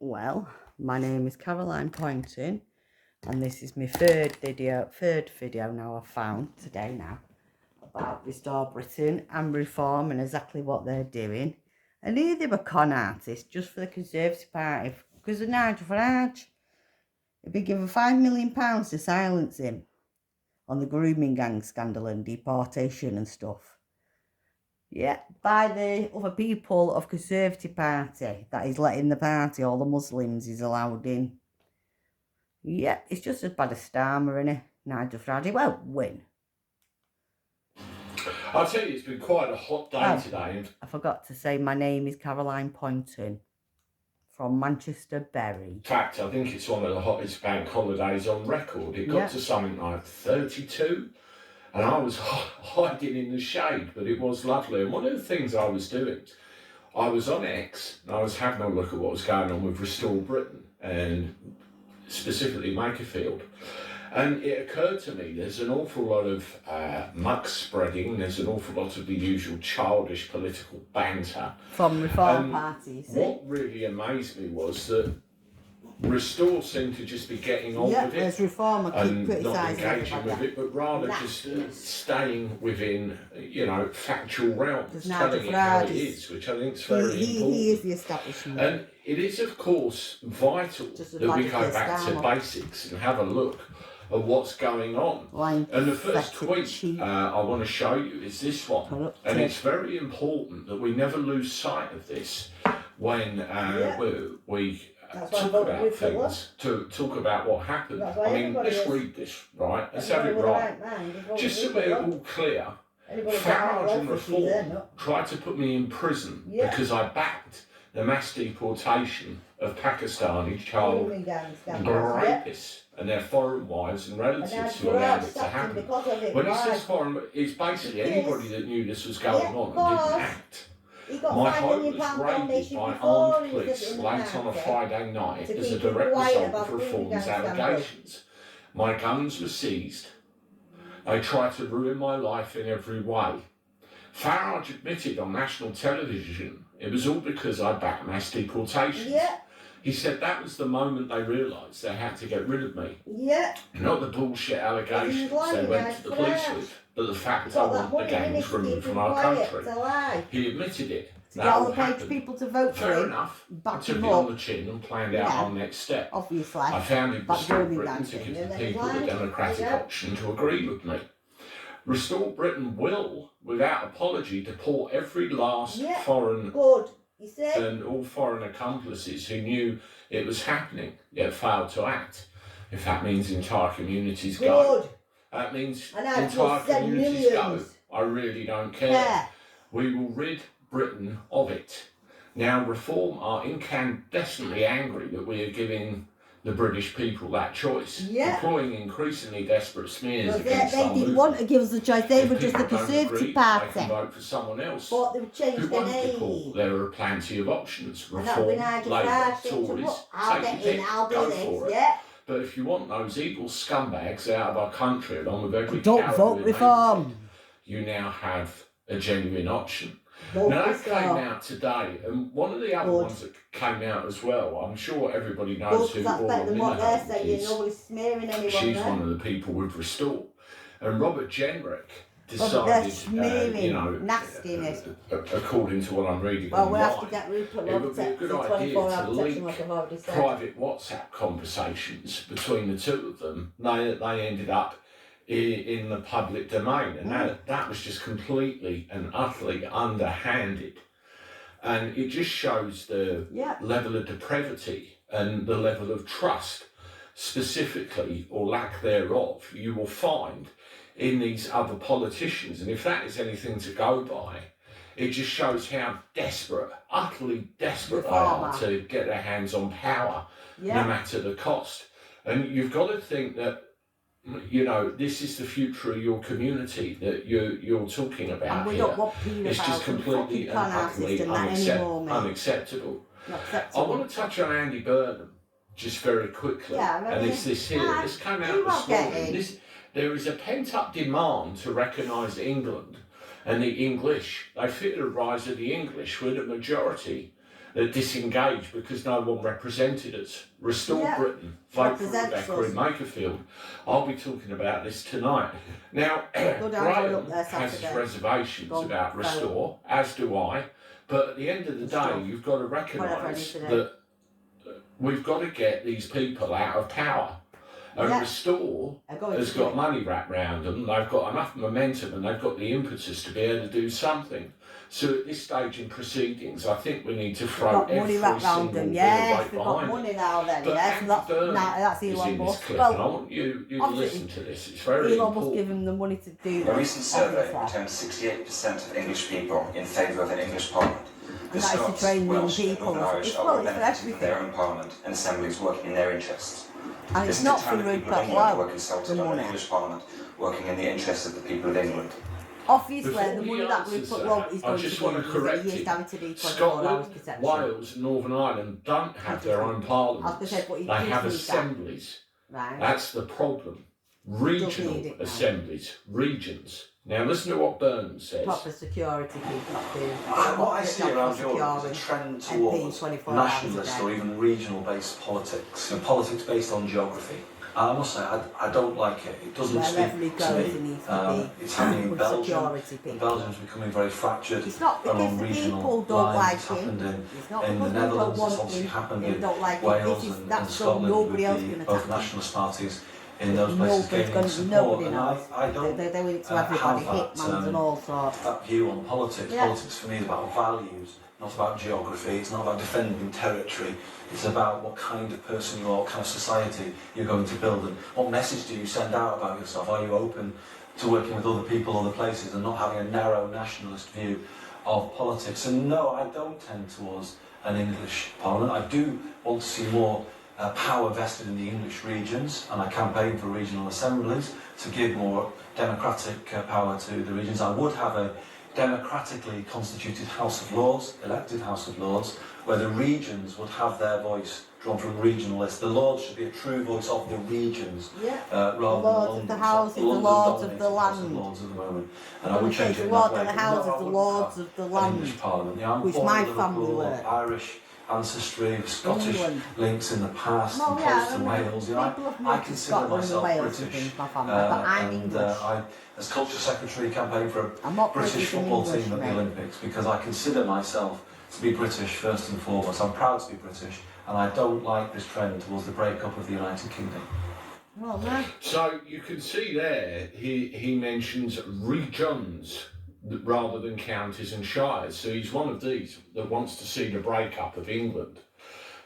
Well, my name is Caroline Poynton, and this is my third video now I've found today now about Restore Britain and reform and exactly what they're doing. And here they were con artists just for the Conservative Party because of Nigel Farage. They've been given £5 million to silence him on the grooming gang scandal and deportation and stuff. Yeah, by the other people of Conservative Party that is letting the party, all the Muslims is allowed in. Yeah, it's just as bad as Starmer, innit? Nigel Farage won't win. I'll tell you, it's been quite a hot day today. I forgot to say my name is Caroline Poynton from Manchester Bury. In fact, I think it's one of the hottest bank holidays on record. It got to something like 32. And I was hiding in the shade, but it was lovely. And one of the things I was doing, I was on X, and I was having a look at what was going on with Restore Britain, and specifically Makerfield. And it occurred to me, there's an awful lot of muck spreading, there's an awful lot of the usual childish political banter. From reform parties. What really amazed me was that Restore seemed to just be getting on with it. There's reform, and not engaging with it, but rather just staying within, factual realms, telling it how it is, which I think is very important. He is the establishment. And it is, of course, vital that we go back to basics and have a look at what's going on. And the first tweet I want to show you is this one. And it's very important that we never lose sight of this when we talk about things, to talk about what happened. I mean, let's read this, right? Let's have it right. Just so we're all clear, Farage and Reform tried to put me in prison because I backed the mass deportation of Pakistani child rapists and their foreign wives and relatives who allowed it to happen. When he says foreign, it's basically anybody that knew this was going on and didn't act. My home was raided by armed police late on a Friday night as a direct result of Reform's allegations. My guns were seized. They tried to ruin my life in every way. Farage admitted on national television it was all because I backed mass deportations. He said that was the moment they realised they had to get rid of me. Not the bullshit allegations they went to the police with, but the fact I want the gangs removed from our country. He admitted it. That all happened. People to vote for Fair enough. I took it on the chin and planned out our next step. Obviously. I founded Restore Britain to give the people the democratic option to agree with me. Restore Britain will, without apology, deport every last foreign and all foreign accomplices who knew it was happening yet failed to act. If that means entire communities go, that means entire communities go. I really don't care. We will rid Britain of it. Now, Reform are incandescently angry that we are giving the British people that choice, employing increasingly desperate smears against our movement. They didn't want to give us a choice, they were just the Conservative Party. They can vote for someone else. But they've changed their name. There are plenty of options. Reform, Labour, Tories, take your pick, go for it. But if you want those evil scumbags out of our country, along with every don't vote Reform. You now have a genuine option. Now that came out today, and one of the other ones that came out as well, I'm sure everybody knows who Orla Minnahan is. She's one of the people with Restore. And Robert Jenrick decided, nastiness. According to what I'm reading we'll online, have to get Rupert Low it would be a good idea to link private WhatsApp conversations between the two of them. They ended up in the public domain, and that was just completely and utterly underhanded, and it just shows the level of depravity and the level of trust, specifically, or lack thereof, you will find in these other politicians. And if that is anything to go by, it just shows how desperate, utterly desperate they are to get their hands on power, no matter the cost. And you've got to think that this is the future of your community that you're talking about and we here. Don't want it's just completely and utterly unacceptable. I want to touch on Andy Burnham just very quickly. And it's this here. This came out this morning. There is a pent-up demand to recognise England and the English. They fear the rise of the English, where the majority that disengaged because no one represented us. Restore Britain, vote for Rebecca in Makerfield. I'll be talking about this tonight. Now, Graham has his reservations about Restore, as do I, but at the end of the day, you've got to recognise that we've got to get these people out of power. And Restore has got money wrapped around them, they've got enough momentum and they've got the impetus to be able to do something. So at this stage in proceedings, I think we need to throw every single bit of weight behind it. Money now then, but that's Elon Musk. And I want you to listen to this, it's very Elon important. Musk gave him the money to do A recent survey returned 68% of English people in favour of an English parliament. The Scots, Welsh, and Irish are all benefiting from their own parliament and assemblies working in their interests. And it's not for Rupert Low, were consulted on the English Parliament, working in the interests of the people of England. Obviously, the money that Rupert Low is going to correct he is down to the 24 hours protection. Wales and Northern Ireland don't have their own parliaments. They have assemblies. Right. That's the problem. Regional assemblies, regions. Now listen to what Byrne says. Proper security people do. What I see around Europe is a trend towards nationalist or even regional-based politics, and politics based on geography. And I must say, I don't like it. It doesn't speak to me. It's happening in Belgium. Belgium's becoming very fractured along regional lines. It's happened in the Netherlands. It's obviously happened in Wales and Scotland with both nationalist parties in those places gaining support. And I don't have that view on politics. Politics for me is about values, not about geography. It's not about defending territory. It's about what kind of person you are, what kind of society you're going to build, and what message do you send out about yourself. Are you open to working with other people, other places, and not having a narrow nationalist view of politics? And no, I don't tend towards an English parliament. I do want to see more power vested in the English regions, and I campaign for regional assemblies to give more democratic power to the regions. I would have a democratically constituted House of Lords, elected House of Lords, where the regions would have their voice drawn from regional lists. The Lords should be a true voice of the regions, rather the Lords of the Houses, the Lords of the land. Lords at the moment. And I would change it in Lord that of way. the Houses, the Lords of the land, English Parliament. Yeah, I'm which born my in Liverpool, family were. Irish ancestry, Scottish links in the past, Well, and close to Wales. You know, I consider myself British, and I, as culture secretary, campaigned for a British football team at the Olympics because I consider myself to be British first and foremost. I'm proud to be British, and I don't like this trend towards the breakup of the United Kingdom. Well, no. So you can see there, he mentions regions rather than counties and shires. So he's one of these that wants to see the breakup of England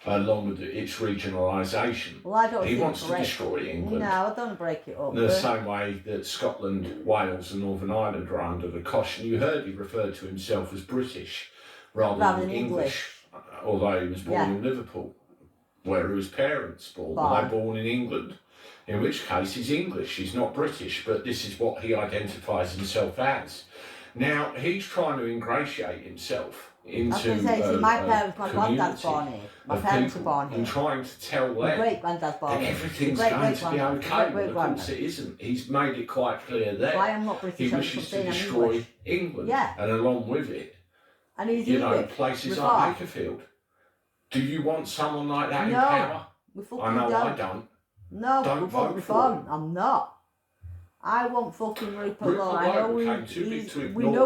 along with its regionalisation. Well, I don't he wants to destroy England. No, I don't break it up. The same way that Scotland, Wales and Northern Ireland are under the caution. You heard he referred to himself as British rather than English, although he was born in Liverpool, where his parents born. Were they born in England? In which case he's English, he's not British, but this is what he identifies himself as. Now, he's trying to ingratiate himself into my parents, my granddad's born here. My parents were born here. And trying to tell them that everything's going to be okay, but of course it isn't. He's made it quite clear there. Why I'm not British, he wishes to destroy England, and along with it, and he's places like Makerfield. Do you want someone like that in power? I know I don't. No, don't vote reform. I'm not. I want fucking Rupert Low. I know we know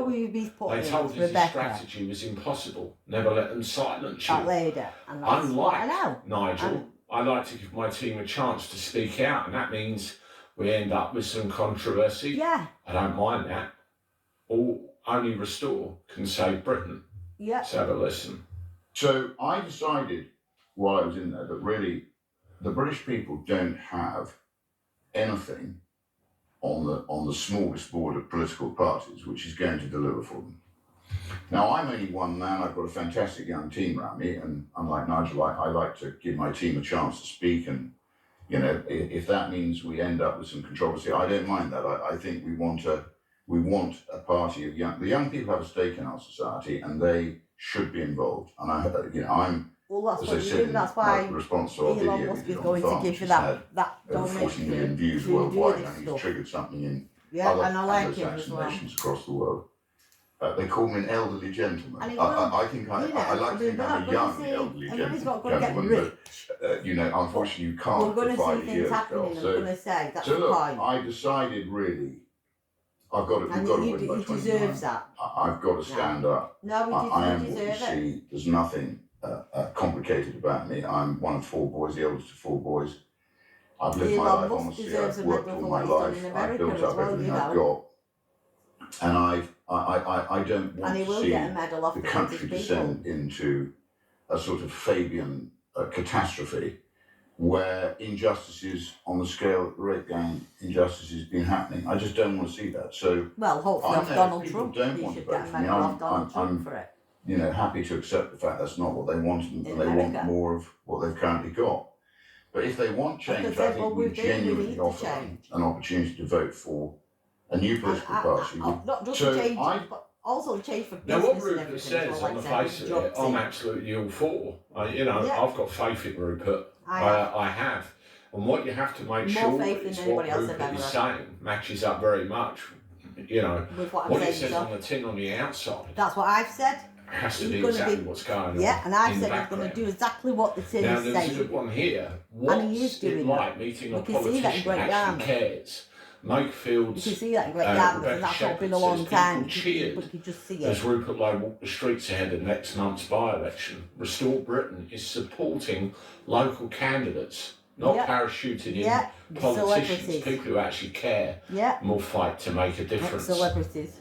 he's put in. They told us his strategy was impossible. Never let them silence you. That lady. And that's Unlike I know. Nigel, I like to give my team a chance to speak out, and that means we end up with some controversy. Yeah. I don't mind that. Only Restore can save Britain. Yeah. Let's have a listen. So I decided while I was in there that really the British people don't have anything on the smallest board of political parties which is going to deliver for them. Now, I'm only one man. I've got a fantastic young team around me, and unlike Nigel, I like to give my team a chance to speak, and if that means we end up with some controversy, I don't mind that. I think we want a party of the young people have a stake in our society, and they should be involved. And I'm that's what you do. That's why response to our Elon Musk is going to give you that over 40 million views worldwide, and he's triggered something in other Anglo-Saxon nations across the world. They call me an elderly gentleman. And I think I like to think I'm a young elderly gentleman, but you know, unfortunately, you can't. We're going to see things happening. I'm going to say that's the point. I decided really, we've got to win by 20. He deserves that. I've got to stand up. No, I am deserve what you see. There's nothing complicated about me. I'm one of 4 boys, the oldest of 4 boys. I've lived my life honestly. I've worked all my life. I've built up everything I've got, and I don't want to see the country descend into a sort of Fabian catastrophe, where injustices on the scale that the rape gang injustice has been happening. I just don't want to see that. So, well, hopefully off Donald Trump. Don't want to vote for me. I'm for it. You know, happy to accept the fact that's not what they want, and they want more of what they've currently got. But if they want change, I think we genuinely offer an opportunity to vote for a new political party. Not just change, but also change for business. Now, what Rupert says on the face of it, I'm absolutely all for. I've got faith in Rupert. I have. And what you have to make sure is what Rupert is saying matches up very much. You know, with what it says on the tin on the outside. That's what I've said. Has to be exactly what's going on. Yeah, and I've said he's going to do exactly what the tin is saying. Now, there's a good one here. What's it like meeting a politician who actually cares? Makefields, you can see that in Great Yarmouth, and that's not been a long time. Cheered but you just see it. As Rupert Low walked the streets ahead of next month's by-election. Restore Britain is supporting local candidates, not parachuted in politicians, people who actually care and will fight to make a difference. Celebrities.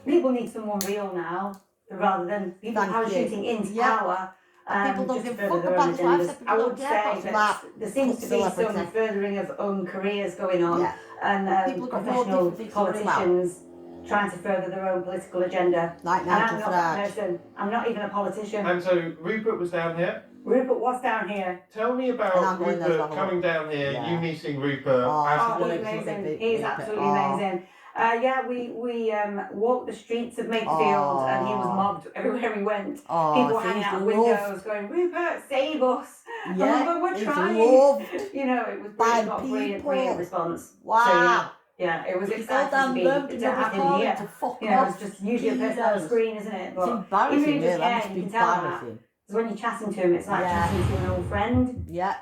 People need someone real now, rather than people parachuting into power. People don't give a fuck about this life. I would say that there seems to be some furthering of own careers going on, and professional politicians trying to further their own political agenda. Like and I'm not that person. I'm not even a politician. And so Rupert was down here? Rupert was down here. Tell me about Rupert coming down here, you meeting Rupert. He's amazing. He's absolutely amazing. We walked the streets of Makefield and he was mobbed everywhere he went. People were hanging out of windows going, Rupert, save us. Yeah, but we're trying. You know, it was brilliant response. Wow. So, it was exciting to have him here. It's just usually a person on the screen, isn't it? But it's embarrassing, even if you can tell that. Because when you're chatting to him, it's like chatting to an old friend. Yeah.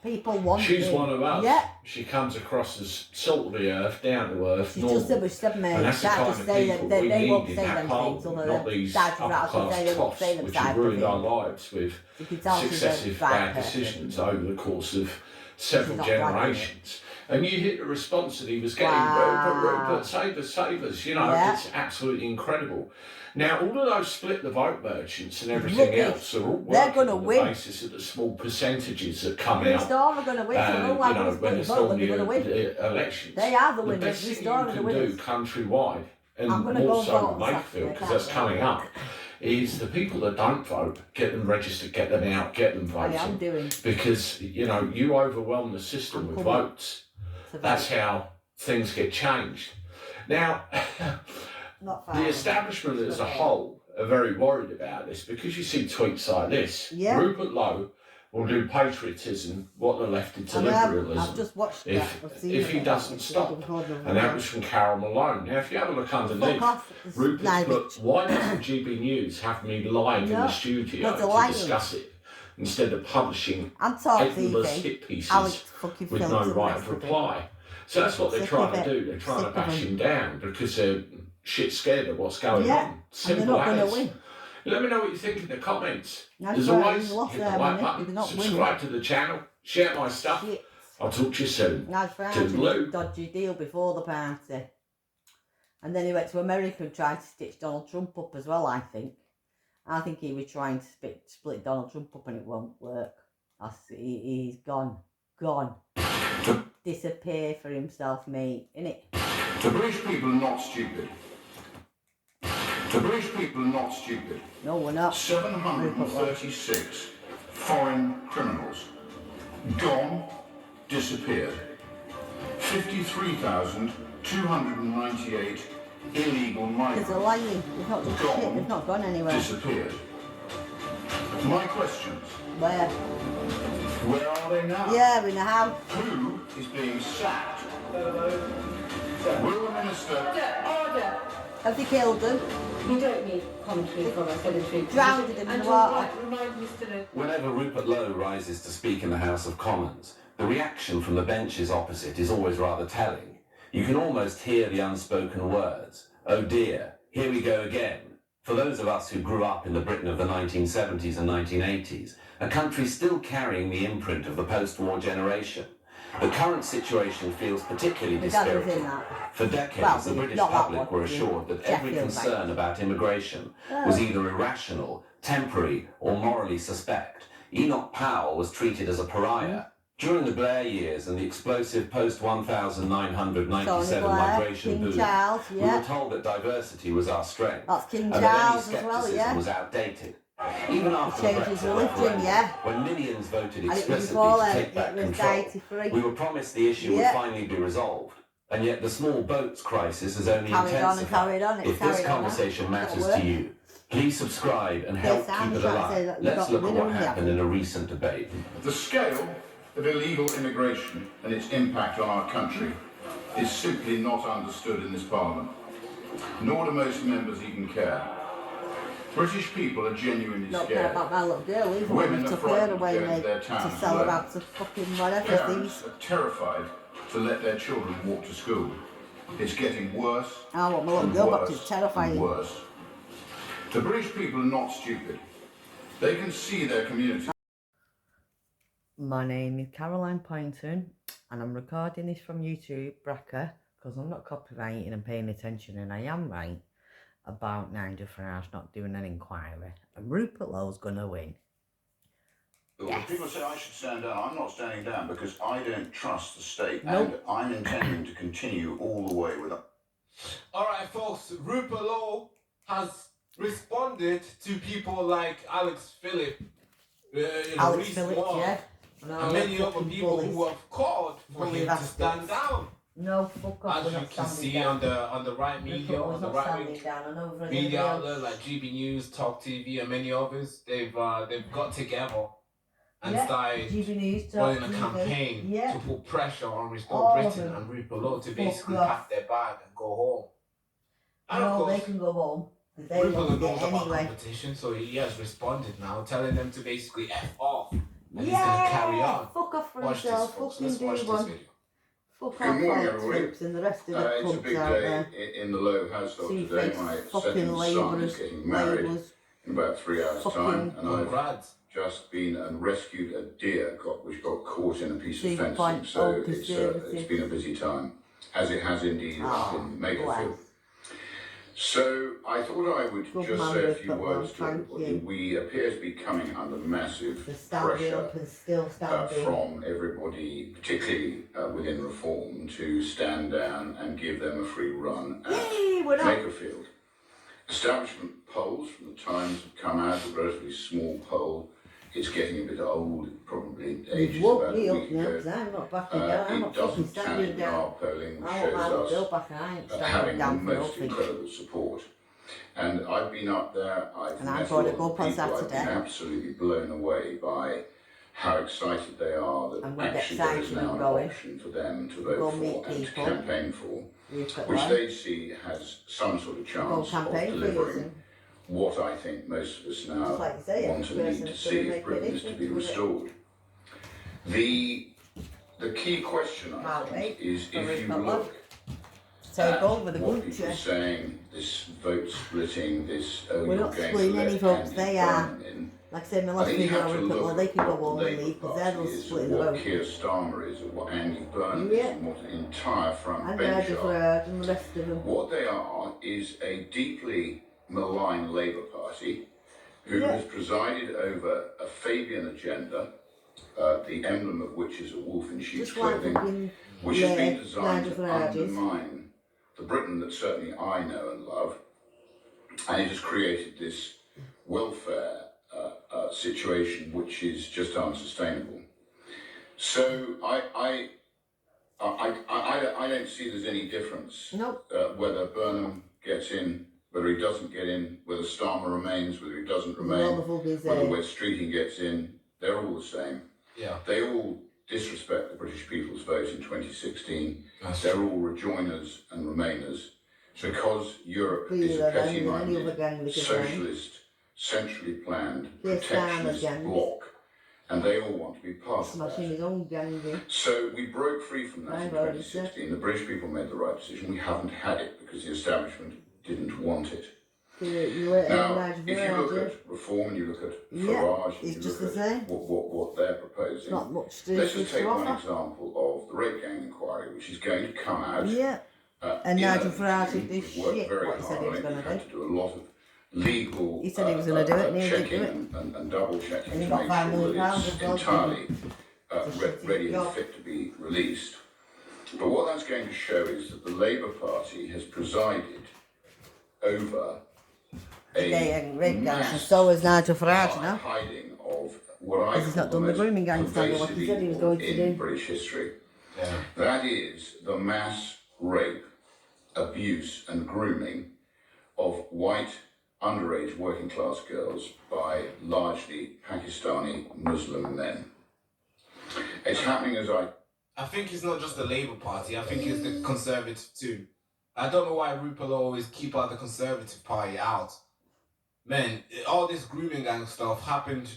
People want She's one of us. Yeah. She comes across as salt of the earth, down to earth, normal. She's just and that's the kind of people we need in that parliament, not these upper-class toffs which have ruined our lives with successive bad decisions over the course of several generations. And you hit the response that he was getting, Rupert, save us, you know, it's absolutely incredible. Now, all of those split the vote merchants and everything else are all working on the basis of the small percentages that come out. Restore are going to win. When it's on the elections. They are the winners. The best thing you can do countrywide, and more so Makefield, because that's coming up, is the people that don't vote, get them registered, get them out, get them voting. Because, you overwhelm the system with votes. That's how things get changed. Now, the establishment as a whole are very worried about this because you see tweets like this. Yeah. Rupert Low will do patriotism what the left did to liberalism I've just watched if he doesn't stop. And that was from Carol Malone. Now, if you have a look underneath, Rupert put, why doesn't GB News have me live in the studio to discuss it instead of publishing endless hit pieces with no right of reply? So that's what they're trying to do. They're trying to bash him down because they're shit scared of what's going on. Simple as. Let me know what you think in the comments. As always, hit the like button, subscribe to the channel, share my stuff. I'll talk to you soon. Toodaloo. A dodgy deal before the party. And then he went to America and tried to stitch Donald Trump up as well, I think. I think he was trying to split Donald Trump up and it won't work. He's gone. Disappear for himself, mate, innit? The British people are not stupid. The British people are not stupid. No, we're not. 736 foreign criminals. Gone, disappeared. 53,298 illegal migrants. They're lying. They've not done shit. They've not gone anywhere. Disappeared. My questions. Where are they now? Yeah, we know how. Who is being sacked? Will the minister... murder. Have they killed them? You don't need commentary from us, military. Drowned them in the water. Remind Mr. Lowe. Whenever Rupert Lowe rises to speak in the House of Commons, the reaction from the benches opposite is always rather telling. You can almost hear the unspoken words. Oh dear, here we go again. For those of us who grew up in the Britain of the 1970s and 1980s, a country still carrying the imprint of the post-war generation, the current situation feels particularly dispiriting. For decades, the British public were assured that every concern about immigration was either irrational, temporary, or morally suspect. Enoch Powell was treated as a pariah. During the Blair years and the explosive post-1997 migration boom, we were told that diversity was our strength, and that any scepticism was outdated. Even after the Brexit referendum, when millions voted explicitly to take back control, we were promised the issue would finally be resolved. And yet the small boats crisis has only intensified. If this conversation matters to you, please subscribe and help keep it alive. Let's look at what happened in a recent debate. The scale of illegal immigration and its impact on our country is simply not understood in this Parliament, nor do most members even care. British people are genuinely scared. Not care about my little girl either. Women Took are her frightened away to go to their towns to sell her alone. out to fucking whatever Parents things. are terrified to let their children walk to school. It's getting worse. I want my little and girl back, worse it's terrifying. and worse. The British people are not stupid. They can see their community. My name is Caroline Poynton and I'm recording this from YouTube, Bracker, because I'm not copyrighting and paying attention, and I am right about Nigel Farage not doing an inquiry, and Rupert Lowe's going to win. When people say I should stand down, I'm not standing down because I don't trust the state, Nope. and I'm intending to continue all the way with it. All right, folks, Rupert Lowe has responded to people like Alex Phillip in a recent war, yeah. and many other people who have called for him to stand down. No, fuck off. As you can see on the right media, on the right media outlet like GB News, Talk TV, and many others, they've got together and started running a campaign to put pressure on Restore Britain and Rupert Lowe to basically pack their bag and go home. And of course, they can go home. They Rupert Lowe won't knows get about anyway. competition, so he has responded now, telling them to basically F off. And he's going to carry on. Fuck off for Watch this, himself. folks. Fucking Let's do watch this one. video. Fuck Good off, morning, all everybody. troops and the rest of the It's a punks big out there. day in the Lowe household today. Two-faced My fucking second son is labourers, getting married in about 3 hours' time, and I've Congrats. just been and rescued a deer which got caught in a piece of fencing. 3.0 So it's been a busy time, as it has indeed in Makerfield. So I thought I would just say a few words to everybody. We appear to be coming under massive pressure from everybody, particularly within Reform, to stand down and give them a free run at Makerfield. Establishment polls from the Times have come out, a relatively small poll. It's getting a bit old, it probably ages about a week ago. It doesn't tally in our polling, which shows us having almost incredible support. And I've been up there, I've met a lot of people, I've been absolutely blown away by how excited they are that actually there is now an option for them to vote for and to campaign for, which they see has some sort of chance of delivering what I think most of us now want and need to see if Britain is to be restored. The key question, I think, is if you look at what people are saying, this vote splitting, this we're not splitting any votes, they are. Like I said in the last video, they can go home and leave because they're not splitting the vote. What Keir Starmer is, or what Andy Burnham is, and what an entire front bench are. And the rest of them. What they are is a deeply malign Labour Party who has presided over a Fabian agenda, the emblem of which is a wolf in sheep's clothing, which has been designed to undermine the Britain that certainly I know and love, and it has created this welfare situation which is just unsustainable. So I don't see there's any difference whether Burnham gets in, whether he doesn't get in, whether Starmer remains, whether he doesn't remain, whether West Streeting gets in. They're all the same. Yeah. They all disrespect the British people's vote in 2016. They're all rejoiners and remainers. because Europe is a petty-minded, socialist, centrally planned, protectionist bloc, and they all want to be part of that. So we broke free from that in 2016. The British people made the right decision. We haven't had it because the establishment didn't want it. Now, if you look at Reform and you look at Farage, and you look at what they're proposing, let's just take one example of the rape gang inquiry, which is going to come out. And Nigel Farage did this shit, what he said he was going to do. Had to do a lot of legal he said he was going to do it, and he didn't do it. And double checking and he to got make £5 sure million that it's entirely ready and fit to be released. But what that's going to show is that the Labour Party has presided over a mass so is Nigel Farage now. hiding of what I he's not done the grooming gang scandal, what he said he was going to do. In British history. That is the mass rape, abuse and grooming of white underage working class girls by largely Pakistani Muslim men. It's happening as I think it's not just the Labour Party, I think it's the Conservative too. I don't know why Rupert Low always keep the Conservative Party out. Man, all this grooming gang stuff happened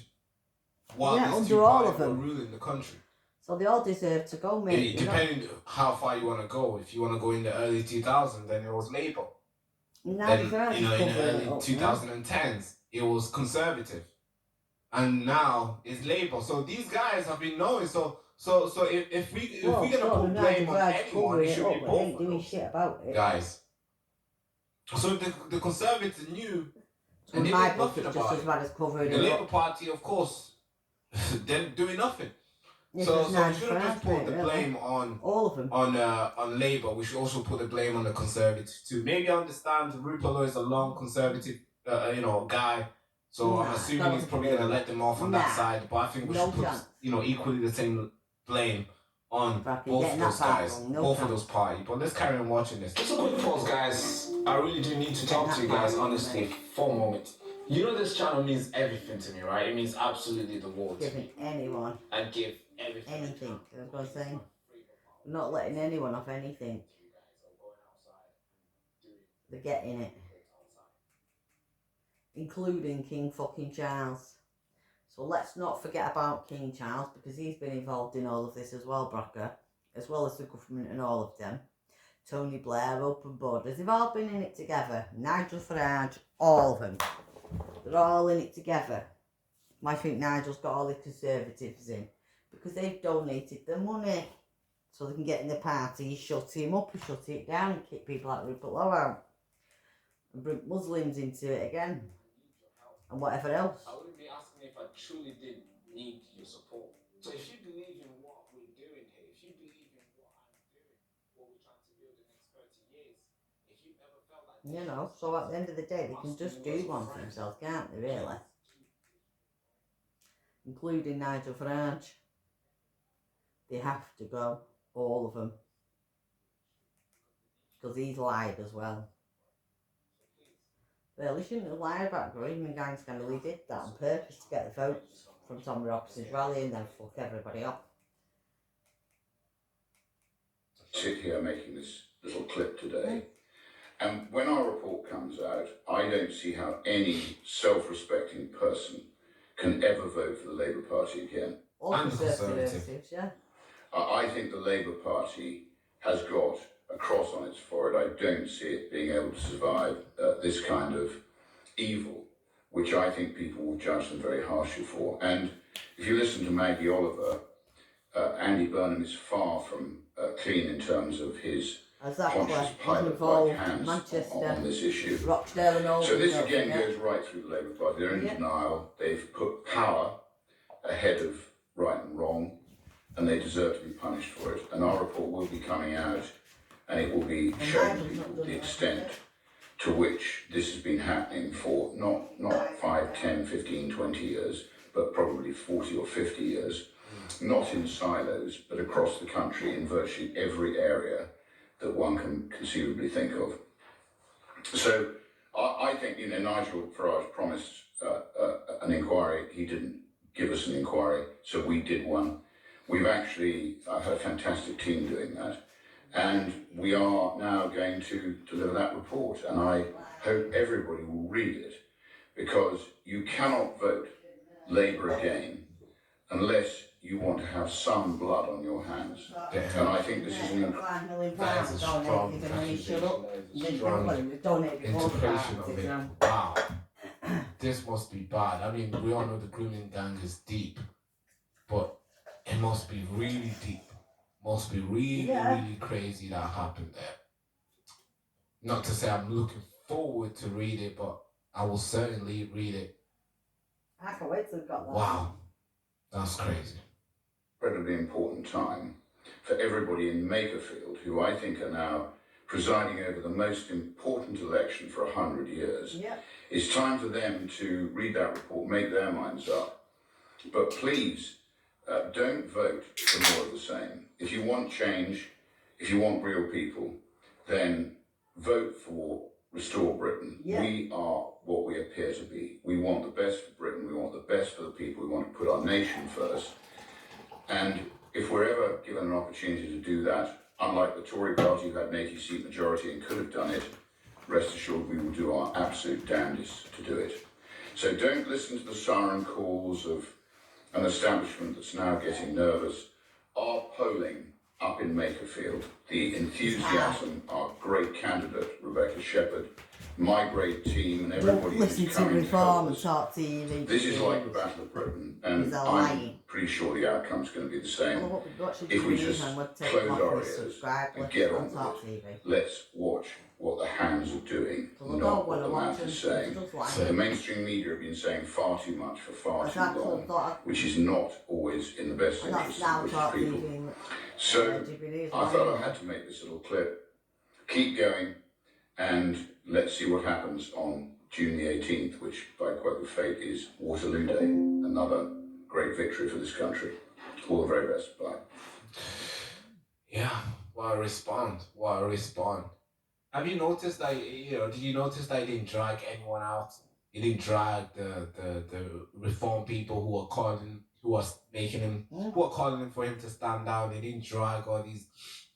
while these two parties were ruling the country. So they all deserve to go, mate. Depending how far you want to go. If you want to go in the early 2000s, then it was Labour. Then, in the early 2010s, it was Conservative. And now it's Labour. So these guys have been knowing. So if we're going to put blame on anyone, it should be both of those shit about it. guys. So the Conservatives knew, and they did nothing about it. The Labour Party, of course, they're doing nothing. So we shouldn't just put the blame on all of them on Labour. We should also put the blame on the Conservatives too. Maybe I understand Rupert Low is a long Conservative, guy. So I'm assuming he's probably gonna let them off on that side. But I think we should put equally the same blame on both of those guys, both of those parties. But let's carry on watching this. Just a quick pause, guys. I really do need to talk to you guys honestly for a moment. You know this channel means everything to me, right? It means absolutely the world. Giving anyone. I give everything. Anything. That's what I'm saying. I'm not letting anyone off anything. They're getting it. Including King fucking Charles. So let's not forget about King Charles, because he's been involved in all of this as well, Brocker. As well as the government and all of them. Tony Blair, Open Borders, they've all been in it together. Nigel Farage, all of them. They're all in it together. I think Nigel's got all the Conservatives in. Because they've donated the money. So they can get in the party, shut him up and shut it down and kick people like Rupert Low out. And bring Muslims into it again. And whatever else. I wouldn't be asking if I truly did need your support. So if you believe in what we're doing here, if you believe in what I'm doing, what we're trying to build in the next 30 years, if you ever felt like... You know, so at the end of the day, they can just do one for themselves, can't they, really? Including Nigel Farage. They have to go, all of them. Because he's lied as well. Well, he shouldn't have lied about grooming gang scandal. He did that on purpose to get the votes from Tommy Robinson's rally and then fuck everybody up. Sit here making this little clip today. And when our report comes out, I don't see how any self-respecting person can ever vote for the Labour Party again. Or Conservatives, yeah. I think the Labour Party has got a cross on its forehead. I don't see it being able to survive this kind of evil, which I think people will judge them very harshly for. And if you listen to Maggie Oliver, Andy Burnham is far from clean in terms of his conscious pilot-like hands on this issue. Rochdale and all. So this again goes right through the Labour Party. They're in denial. They've put power ahead of right and wrong, and they deserve to be punished for it. And our report will be coming out, and it will be showing people the extent to which this has been happening for not 5, 10, 15, 20 years, but probably 40 or 50 years, not in silos, but across the country in virtually every area that one can conceivably think of. So I think, Nigel Farage promised an inquiry. He didn't give us an inquiry, so we did one. We've actually had a fantastic team doing that. And we are now going to deliver that report, and I hope everybody will read it, because you cannot vote Labour again unless you want to have some blood on your hands. And I think this is an strong interpretation of it. Wow. This must be bad. I mean, we all know the grooming gang is deep, but it must be really deep. Must be really, really crazy that happened there. Not to say I'm looking forward to read it, but I will certainly read it. I can't wait till we've got that. Wow. That's crazy. Incredibly important time for everybody in Makerfield, who I think are now presiding over the most important election for 100 years. It's time for them to read that report, make their minds up. But please, don't vote for more of the same. If you want change, if you want real people, then vote for Restore Britain. We are what we appear to be. We want the best for Britain. We want the best for the people. We want to put our nation first. And if we're ever given an opportunity to do that, unlike the Tory party who had an 80-seat majority and could have done it, rest assured we will do our absolute damnedest to do it. So don't listen to the siren calls of an establishment that's now getting nervous. Our polling up in Makerfield, the enthusiasm, our great candidate, Rebecca Shepherd, my great team, and everybody who's coming to help us. This is like the Battle of Britain, and I'm pretty sure the outcome's going to be the same. If we just close our ears and get on with it, let's watch what the hands are doing, not what the mouth is saying. The mainstream media have been saying far too much for far too long, which is not always in the best interest of British people. So I thought I had to make this little clip. Keep going, and let's see what happens on June the 18th, which, by quote of fate, is Waterloo Day. Another great victory for this country. All the very best. Bye. Yeah, what a respond. What a respond. Have you noticed that, did you notice that he didn't drag anyone out? He didn't drag the reform people who are calling for him to stand down. He didn't drag all these,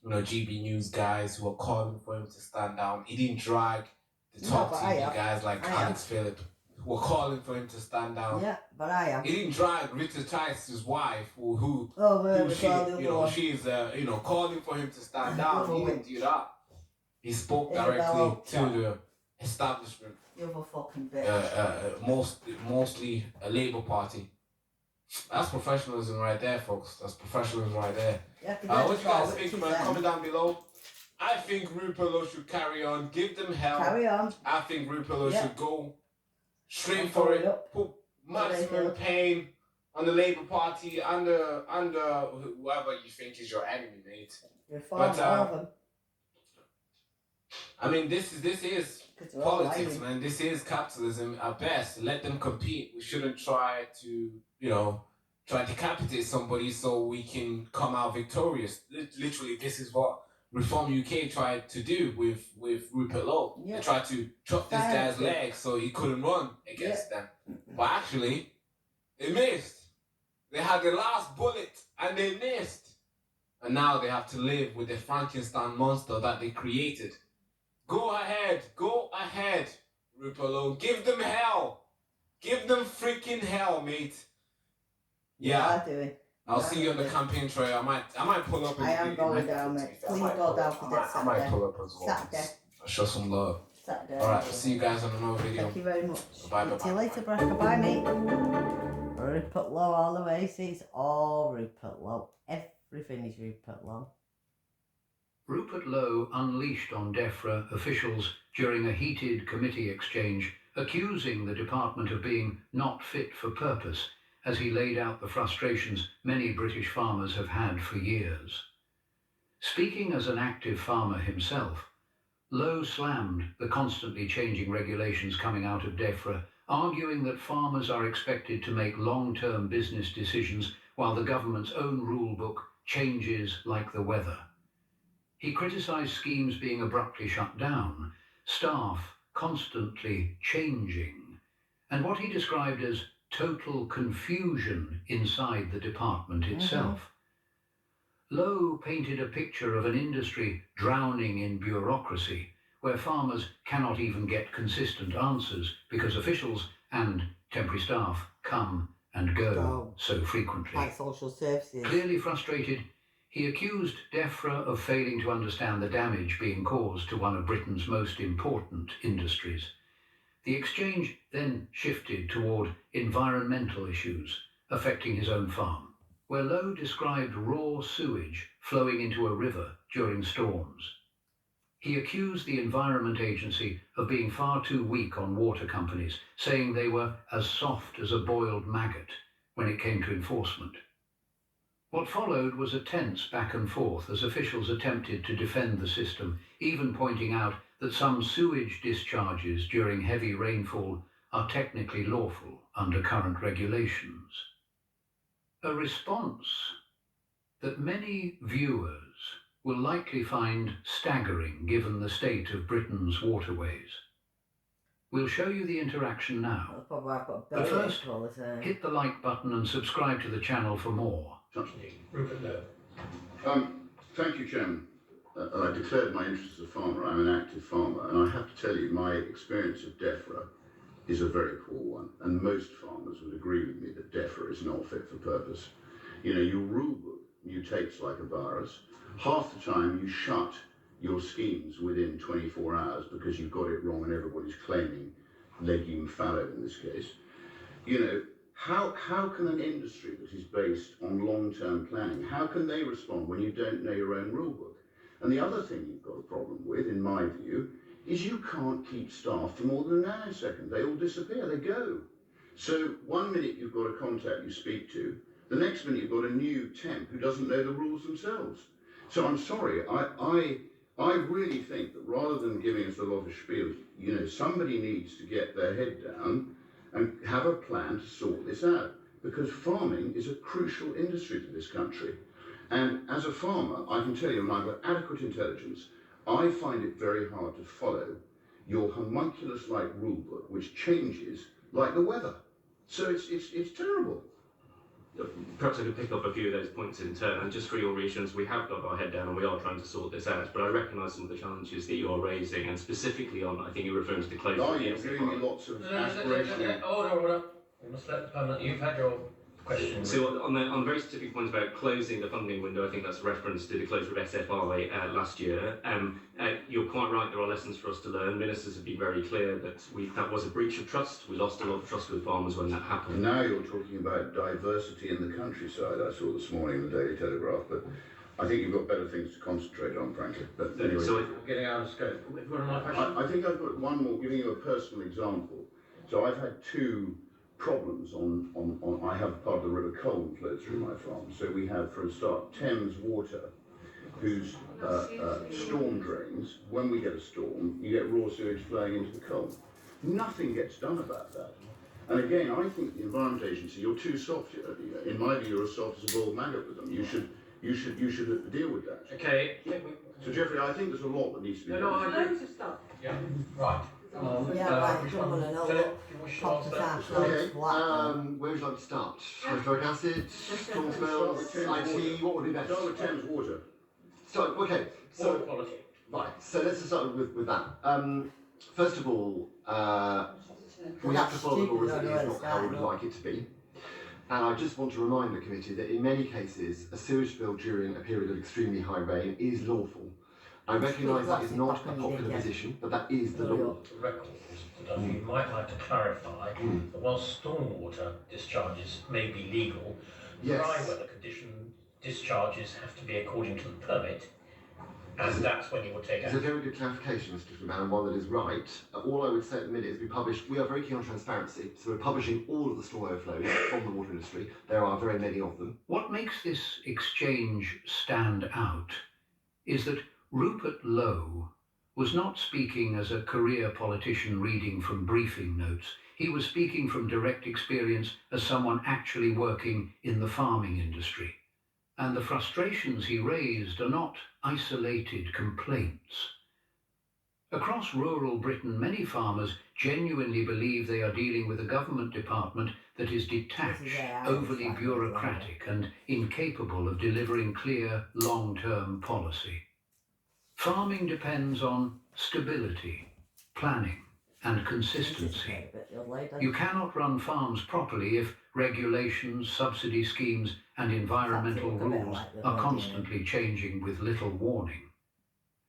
GB News guys who are calling for him to stand down. He didn't drag the top TV guys like Alex Phillip who are calling for him to stand down. Yeah, but I am. He didn't drag Rita Tice's wife, she's calling for him to stand down. He didn't do that. He spoke directly to the establishment. You have a fucking bitch. Mostly a Labour Party. That's professionalism right there, folks. That's professionalism right there. What you guys think, man? Comment down below. I think Rupert Low should carry on. Give them hell. Carry on. I think Rupert Low should go straight for it. Put maximum pain on the Labour Party under whoever you think is your enemy, mate. I mean, this is politics, man. This is capitalism at best. Let them compete. We shouldn't try to, try to decapitate somebody so we can come out victorious. Literally, this is what Reform UK tried to do with Rupert Low. They tried to chop this guy's legs so he couldn't run against them. But actually, they missed. They had the last bullet and they missed. And now they have to live with the Frankenstein monster that they created. Go ahead, Rupert Low. Give them hell. Give them freaking hell, mate. Yeah. I'll see you on the campaign trail. I might pull up. I am going down, mate. Please go down for that Saturday. I might pull up as well. Saturday. I'll show some love. Saturday. Alright, I'll see you guys on another video. Thank you very much. Bye. See you later, Bracker. Bye, mate. Rupert Low all the way. See, it's all Rupert Low. Everything is Rupert Low. Rupert Low unleashed on DEFRA officials during a heated committee exchange, accusing the department of being not fit for purpose, as he laid out the frustrations many British farmers have had for years. Speaking as an active farmer himself, Low slammed the constantly changing regulations coming out of DEFRA, arguing that farmers are expected to make long-term business decisions while the government's own rule book changes like the weather. He criticised schemes being abruptly shut down, staff constantly changing, and what he described as total confusion inside the department itself. Low painted a picture of an industry drowning in bureaucracy, where farmers cannot even get consistent answers because officials and temporary staff come and go so frequently. Like social services. Clearly frustrated, he accused DEFRA of failing to understand the damage being caused to one of Britain's most important industries. The exchange then shifted toward environmental issues affecting his own farm, where Low described raw sewage flowing into a river during storms. He accused the Environment Agency of being far too weak on water companies, saying they were as soft as a boiled maggot when it came to enforcement. What followed was a tense back and forth as officials attempted to defend the system, even pointing out that some sewage discharges during heavy rainfall are technically lawful under current regulations. A response that many viewers will likely find staggering given the state of Britain's waterways. We'll show you the interaction now. But first, hit the like button and subscribe to the channel for more. Rupert Low. Thank you, Chairman. I declared my interest as a farmer. I'm an active farmer, and I have to tell you, my experience of DEFRA is a very poor one, and most farmers would agree with me that DEFRA is not fit for purpose. You know, your rule book mutates like a virus. Half the time you shut your schemes within 24 hours because you've got it wrong and everybody's claiming legume fallow in this case. You know, how can an industry that is based on long-term planning, how can they respond when you don't know your own rule book? And the other thing you've got a problem with, in my view, is you can't keep staff for more than a nanosecond. They all disappear, they go. So 1 minute you've got a contact you speak to, the next minute you've got a new temp who doesn't know the rules themselves. So I'm sorry, I really think that rather than giving us a lot of spiel, you know, somebody needs to get their head down and have a plan to sort this out, because farming is a crucial industry to this country. And as a farmer, I can tell you, and I've got adequate intelligence, I find it very hard to follow your homunculus-like rule book, which changes like the weather. So it's terrible. Perhaps I could pick up a few of those points in turn, and just for your reassurance, we have got our head down and we are trying to sort this out, but I recognise some of the challenges that you are raising, and specifically on, I think you're referring to the closure of the You're giving me lots of aspirational... Order. We must let the permanent... You've had your question. So on the very specific point about closing the funding window, I think that's a reference to the closure of SFI last year. You're quite right, there are lessons for us to learn. Ministers have been very clear that that was a breach of trust. We lost a lot of trust with farmers when that happened. Now you're talking about diversity in the countryside, I saw this morning in the Daily Telegraph, but I think you've got better things to concentrate on, frankly. But anyway, so getting out of scope. I think I've got one more, giving you a personal example. So I've had two problems I have part of the River Colne flows through my farm. So we have, for a start, Thames Water, whose storm drains, when we get a storm, you get raw sewage flowing into the Colne. Nothing gets done about that. And again, I think the Environment Agency, you're too soft. In my view, you're as soft as a boiled maggot with them. You should deal with that. Okay. So Geoffrey, I think there's a lot that needs to be done. No, I agree. Loads of stuff. Yeah. Right. Where would you like to start? Hydrochloric acid, storm smells, IT, what would be best? Start with Thames Water. Okay. So, water quality. Right, so let's start with that. First of all, we have to follow the law as it is, not how we would like it to be. And I just want to remind the committee that in many cases, a sewage spill during a period of extremely high rain is lawful. I recognise that is not a popular position, but that is the law. Records, you might like to clarify that whilst stormwater discharges may be legal, dry weather condition discharges have to be according to the permit, and that's when you will take action. It's a very good clarification, Mr. Fleetman, and one that is right. All I would say at the minute is we are very keen on transparency, so we're publishing all of the storm overflows from the water industry. There are very many of them. What makes this exchange stand out is that Rupert Low was not speaking as a career politician reading from briefing notes. He was speaking from direct experience as someone actually working in the farming industry. And the frustrations he raised are not isolated complaints. Across rural Britain, many farmers genuinely believe they are dealing with a government department that is detached, overly bureaucratic and incapable of delivering clear, long-term policy. Farming depends on stability, planning and consistency. You cannot run farms properly if regulations, subsidy schemes and environmental rules are constantly changing with little warning.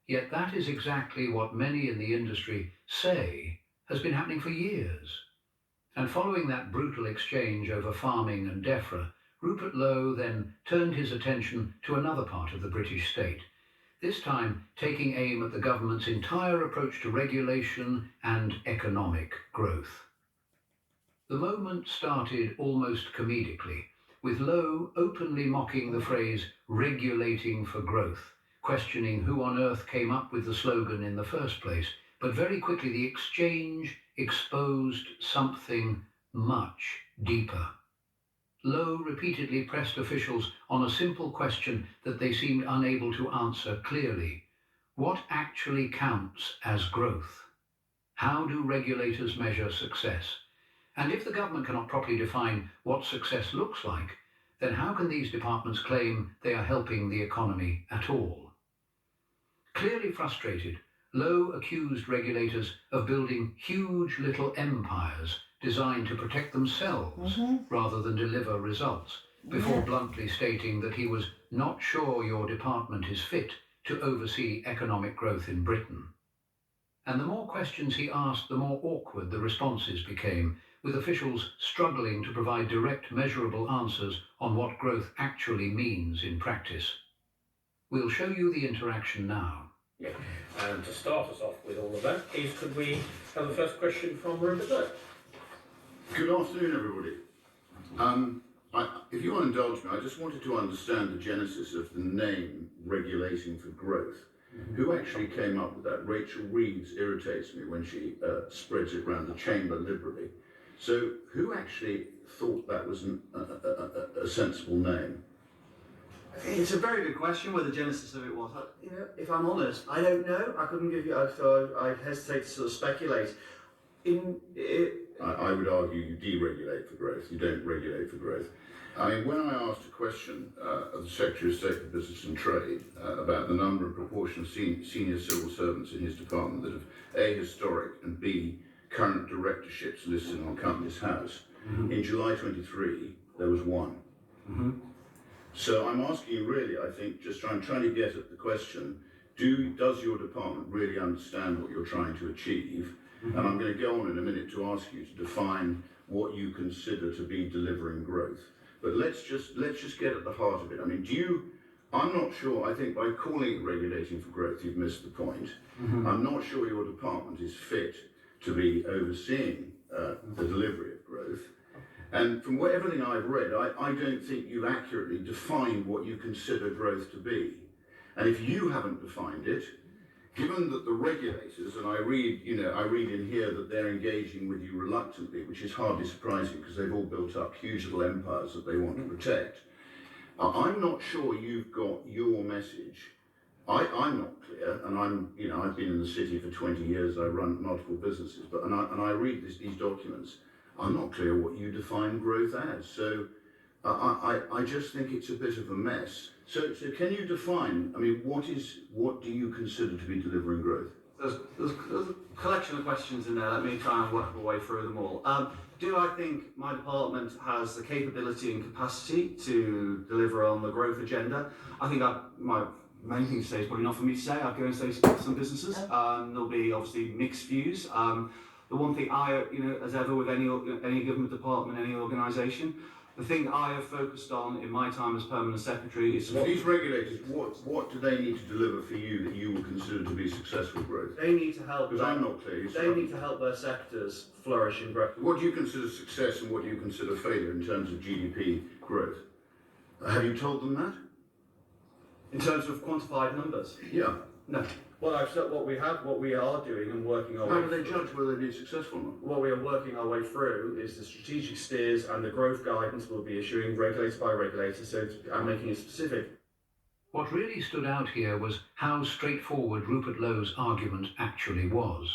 Yet that is exactly what many in the industry say has been happening for years. And following that brutal exchange over farming and DEFRA, Rupert Lowe then turned his attention to another part of the British state, this time taking aim at the government's entire approach to regulation and economic growth. The moment started almost comedically, with Lowe openly mocking the phrase regulating for growth, questioning who on earth came up with the slogan in the first place, but very quickly the exchange exposed something much deeper. Lowe repeatedly pressed officials on a simple question that they seemed unable to answer clearly. What actually counts as growth? How do regulators measure success? And if the government cannot properly define what success looks like, then how can these departments claim they are helping the economy at all? Clearly frustrated, Lowe accused regulators of building huge little empires designed to protect themselves rather than deliver results, before bluntly stating that he was not sure your department is fit to oversee economic growth in Britain. And the more questions he asked, the more awkward the responses became, with officials struggling to provide direct, measurable answers on what growth actually means in practice. We'll show you the interaction now. Yeah. And to start us off with all of that, please could we have the first question from Rupert Lowe? Good afternoon, everybody. If you'll indulge me, I just wanted to understand the genesis of the name Regulating for Growth. Who actually came up with that? Rachel Reeves irritates me when she spreads it around the chamber liberally. So who actually thought that was a sensible name? It's a very good question where the genesis of it was. If I'm honest, I don't know. I couldn't give you, so I hesitate to sort of speculate. I would argue you deregulate for growth, you don't regulate for growth. I mean, when I asked a question of the Secretary of State for Business and Trade about the number and proportion of senior civil servants in his department that have A, historic, and B, current directorships listed on Companies House, in July 23, there was one. So I'm asking you really, I think, just trying to get at the question, does your department really understand what you're trying to achieve? And I'm going to go on in a minute to ask you to define what you consider to be delivering growth. But let's just get at the heart of it. I mean, I'm not sure, I think by calling it Regulating for Growth, you've missed the point. I'm not sure your department is fit to be overseeing the delivery of growth. And from everything I've read, I don't think you've accurately defined what you consider growth to be. And if you haven't defined it, given that the regulators, and I read in here that they're engaging with you reluctantly, which is hardly surprising because they've all built up huge little empires that they want to protect. I'm not sure you've got your message. I'm not clear, and I've been in the city for 20 years. I run multiple businesses, and I read these documents. I'm not clear what you define growth as. So I just think it's a bit of a mess. So can you define, I mean, what do you consider to be delivering growth? There's a collection of questions in there. Let me try and work my way through them all. Do I think my department has the capability and capacity to deliver on the growth agenda? I think my main thing to say is probably not for me to say. I'll go and say to some businesses. There'll be obviously mixed views. The one thing as ever with any government department, any organisation, the thing I have focused on in my time as permanent secretary is... These regulators, what do they need to deliver for you that you will consider to be successful growth? They need to help... Because I'm not clear. They need to help their sectors flourish and grow. What do you consider success and what do you consider failure in terms of GDP growth? Have you told them that? In terms of quantified numbers? Yeah. No. Well, I've said what we are doing and working our way. How do they judge whether they've been successful or not? What we are working our way through is the strategic steers and the growth guidance we'll be issuing regulator by regulator, so I'm making it specific. What really stood out here was how straightforward Rupert Lowe's argument actually was.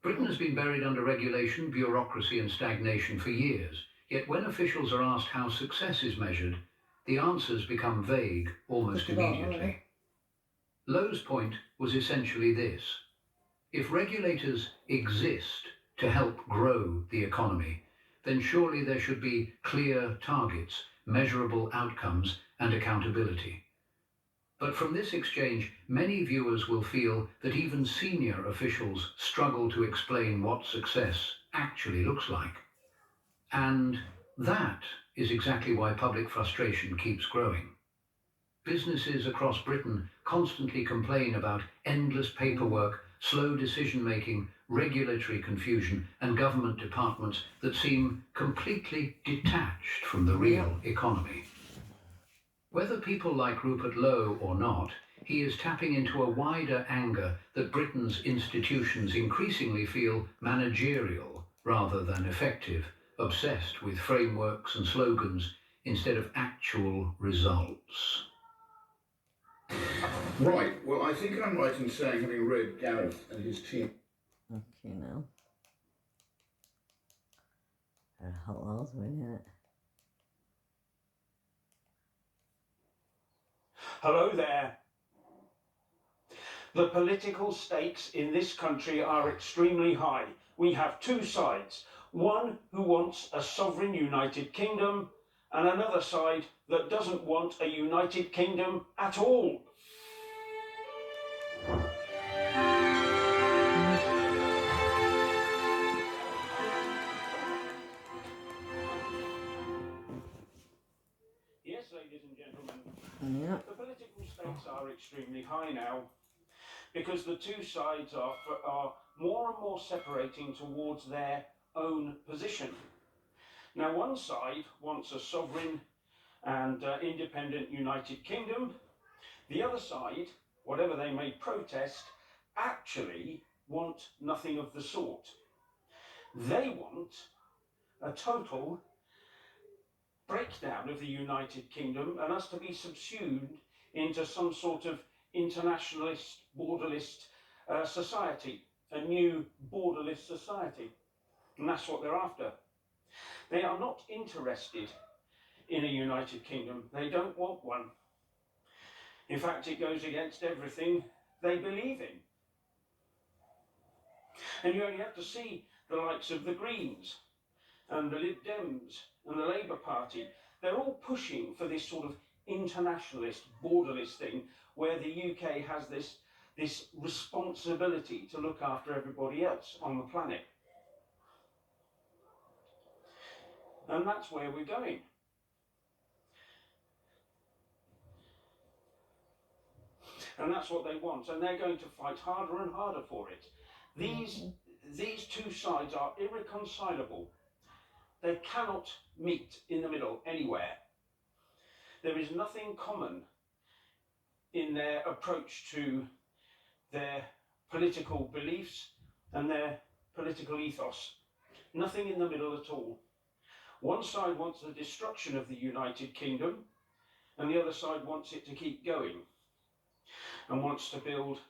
Britain has been buried under regulation, bureaucracy and stagnation for years, Yet when officials are asked how success is measured, the answers become vague almost immediately. Low's point was essentially this: if regulators exist to help grow the economy, then surely there should be clear targets, measurable outcomes, and accountability. But from this exchange, many viewers will feel that even senior officials struggle to explain what success actually looks like. And that is exactly why public frustration keeps growing. Businesses across Britain constantly complain about endless paperwork, slow decision-making, regulatory confusion, and government departments that seem completely detached from the real economy. Whether people like Rupert Low or not, he is tapping into a wider anger that Britain's institutions increasingly feel managerial rather than effective, obsessed with frameworks and slogans instead of actual results. Right, well, I think I'm right in saying, having read Gareth and his team. Okay, now. Hello, minute. Hello there. The political stakes in this country are extremely high. We have two sides. One who wants a sovereign United Kingdom, and another side that doesn't want a United Kingdom at all. Yes, ladies and gentlemen, the political stakes are extremely high now, because the two sides are more and more separating towards their own position. Now, one side wants a sovereign and independent United Kingdom. The other side, whatever they may protest, actually want nothing of the sort. They want a total breakdown of the United Kingdom and us to be subsumed into some sort of internationalist, borderless society, a new borderless society. And that's what they're after. They are not interested in a United Kingdom. They don't want one. In fact, it goes against everything they believe in. And you only have to see the likes of the Greens and the Lib Dems and the Labour Party. They're all pushing for this sort of internationalist, borderless thing where the UK has this responsibility to look after everybody else on the planet. And that's where we're going. And that's what they want, and they're going to fight harder and harder for it. These two sides are irreconcilable. They cannot meet in the middle anywhere. There is nothing common in their approach to their political beliefs and their political ethos. Nothing in the middle at all. One side wants the destruction of the United Kingdom, and the other side wants it to keep going, and wants to build